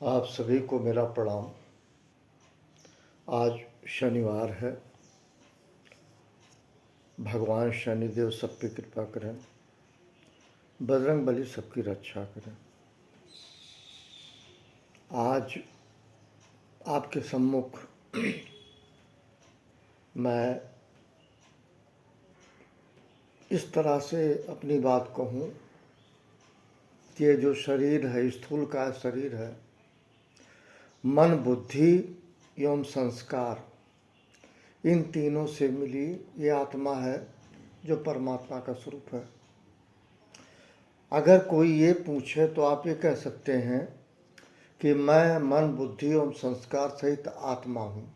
आप सभी को मेरा प्रणाम। आज शनिवार है। भगवान शनिदेव सब पे कृपा करें, बजरंग बली सबकी रक्षा करें। आज आपके सम्मुख मैं इस तरह से अपनी बात कहूँ कि ये जो शरीर है, स्थूल का शरीर है, मन, बुद्धि एवं संस्कार, इन तीनों से मिली ये आत्मा है जो परमात्मा का स्वरूप है। अगर कोई ये पूछे तो आप ये कह सकते हैं कि मैं मन, बुद्धि एवं संस्कार सहित आत्मा हूँ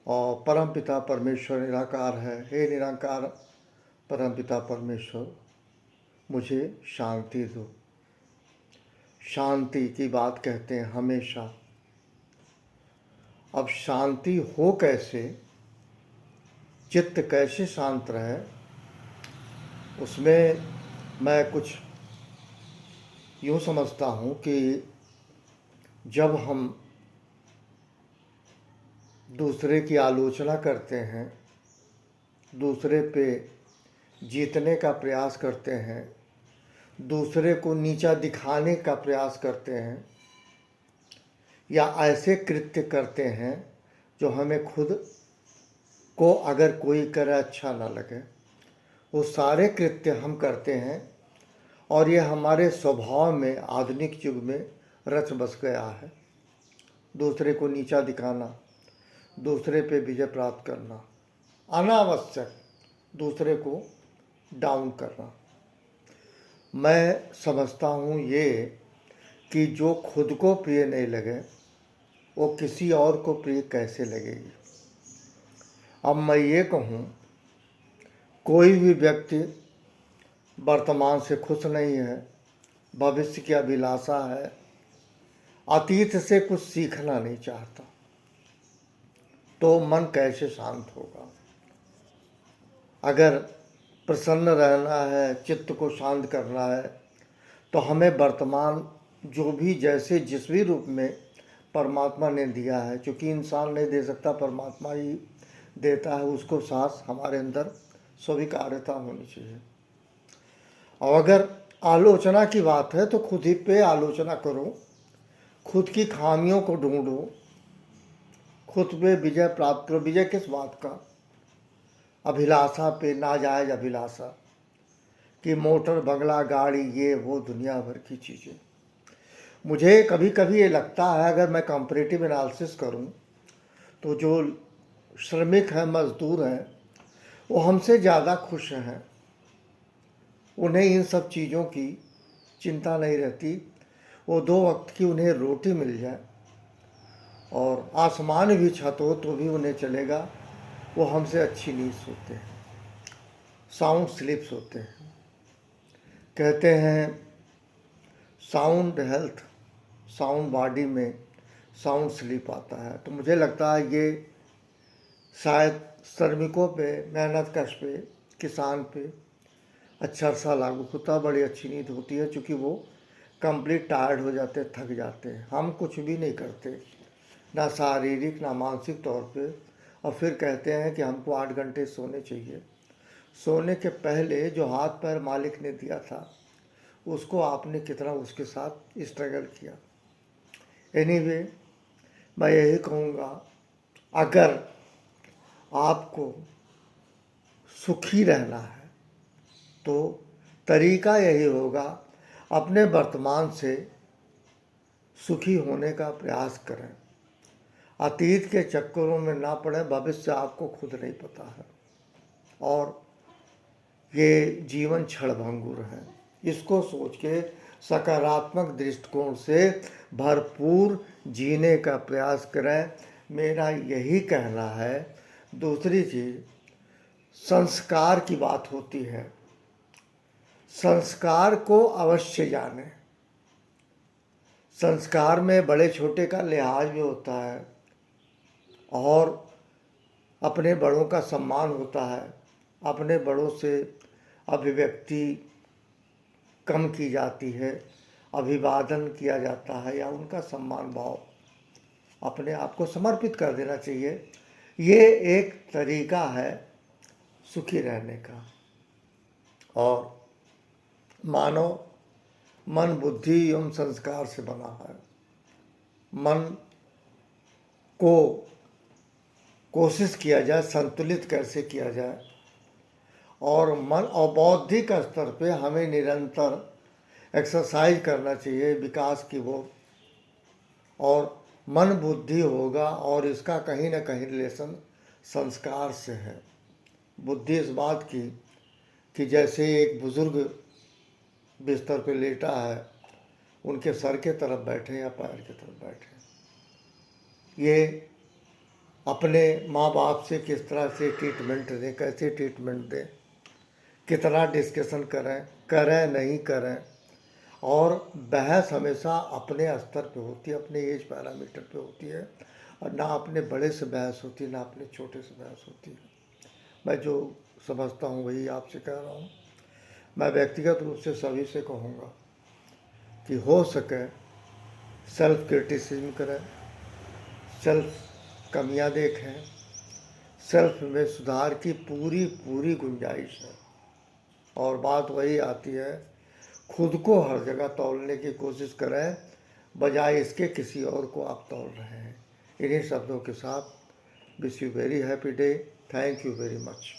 और परमपिता परमेश्वर निराकार है। हे निराकार परमपिता परमेश्वर, मुझे शांति दो। शांति की बात कहते हैं हमेशा। अब शांति हो कैसे, चित्त कैसे शांत रहे, उसमें मैं कुछ यूँ समझता हूँ कि जब हम दूसरे की आलोचना करते हैं, दूसरे पे जीतने का प्रयास करते हैं, दूसरे को नीचा दिखाने का प्रयास करते हैं या ऐसे कृत्य करते हैं जो हमें खुद को अगर कोई करे अच्छा ना लगे, वो सारे कृत्य हम करते हैं और ये हमारे स्वभाव में आधुनिक युग में रच बस गया है। दूसरे को नीचा दिखाना, दूसरे पे विजय प्राप्त करना, अनावश्यक दूसरे को डाउन करना। मैं समझता हूँ ये कि जो खुद को प्रिय नहीं लगे वो किसी और को प्रिय कैसे लगेगी। अब मैं ये कहूँ, कोई भी व्यक्ति वर्तमान से खुश नहीं है, भविष्य की अभिलाषा है, अतीत से कुछ सीखना नहीं चाहता, तो मन कैसे शांत होगा। अगर प्रसन्न रहना है, चित्त को शांत करना है, तो हमें वर्तमान जो भी जैसे जिस भी रूप में परमात्मा ने दिया है, क्योंकि इंसान नहीं दे सकता, परमात्मा ही देता है, उसको साथ हमारे अंदर स्वीकार्यता होनी चाहिए। और अगर आलोचना की बात है तो खुद ही पे आलोचना करो, खुद की खामियों को ढूंढो, खुद पे विजय प्राप्त करो। विजय किस बात का? अभिलाषा पे, नाजायज अभिलाषा कि मोटर, बंगला, गाड़ी, ये वो दुनिया भर की चीज़ें। मुझे कभी कभी ये लगता है, अगर मैं कंपैरेटिव एनालिसिस करूं, तो जो श्रमिक हैं, मजदूर हैं, वो हमसे ज़्यादा खुश हैं। उन्हें इन सब चीज़ों की चिंता नहीं रहती। वो 2 वक्त की उन्हें रोटी मिल जाए और आसमान भी छत हो तो भी उन्हें चलेगा। वो हमसे अच्छी नींद सोते हैं, साउंड स्लीप सोते हैं। कहते हैं साउंड हेल्थ, साउंड बॉडी में साउंड स्लीप आता है। तो मुझे लगता है ये शायद श्रमिकों पे, मेहनतकश पे, किसान पे अच्छा सा लागू होता। बड़ी अच्छी नींद होती है, क्योंकि वो कंप्लीट टायर्ड हो जाते, थक जाते हैं। हम कुछ भी नहीं करते, ना शारीरिक ना मानसिक तौर पे, और फिर कहते हैं कि हमको 8 घंटे सोने चाहिए। सोने के पहले जो हाथ पैर मालिक ने दिया था, उसको आपने कितना उसके साथ स्ट्रगल किया। एनीवे, मैं यही कहूँगा, अगर आपको सुखी रहना है तो तरीका यही होगा, अपने वर्तमान से सुखी होने का प्रयास करें। अतीत के चक्करों में ना पड़े, भविष्य आपको खुद नहीं पता है और ये जीवन क्षणभंगुर है। इसको सोच के सकारात्मक दृष्टिकोण से भरपूर जीने का प्रयास करें, मेरा यही कहना है। दूसरी चीज़, संस्कार की बात होती है, संस्कार को अवश्य जानें। संस्कार में बड़े छोटे का लिहाज भी होता है और अपने बड़ों का सम्मान होता है। अपने बड़ों से अभिव्यक्ति कम की जाती है, अभिवादन किया जाता है या उनका सम्मान भाव, अपने आप को समर्पित कर देना चाहिए। ये एक तरीका है सुखी रहने का। और मानव मन, बुद्धि एवं संस्कार से बना है। मन को कोशिश किया जाए संतुलित कैसे किया जाए, और मन और बौद्धिक स्तर पे हमें निरंतर एक्सरसाइज करना चाहिए विकास की वो। और मन बुद्धि होगा और इसका कहीं ना कहीं रिलेशन संस्कार से है। बुद्धि इस बात की कि जैसे एक बुजुर्ग बिस्तर पे लेटा है, उनके सर के तरफ बैठे या पैर की तरफ बैठे, ये अपने माँ बाप से किस तरह से ट्रीटमेंट दें, कैसे ट्रीटमेंट दें, कितना डिस्कशन करें नहीं करें। और बहस हमेशा अपने स्तर पे होती है, अपने एज पैरामीटर पे होती है, और ना अपने बड़े से बहस होती है ना अपने छोटे से बहस होती है। मैं जो समझता हूँ वही आपसे कह रहा हूँ। मैं व्यक्तिगत रूप से सभी से कहूँगा कि हो सके सेल्फ क्रिटिसिज्म करें, सेल्फ कमियां देखें, सेल्फ में सुधार की पूरी गुंजाइश है। और बात वही आती है, खुद को हर जगह तौलने की कोशिश करें बजाय इसके किसी और को आप तौल रहे हैं। इन्हीं शब्दों के साथ wish you very happy day. Thank you very much.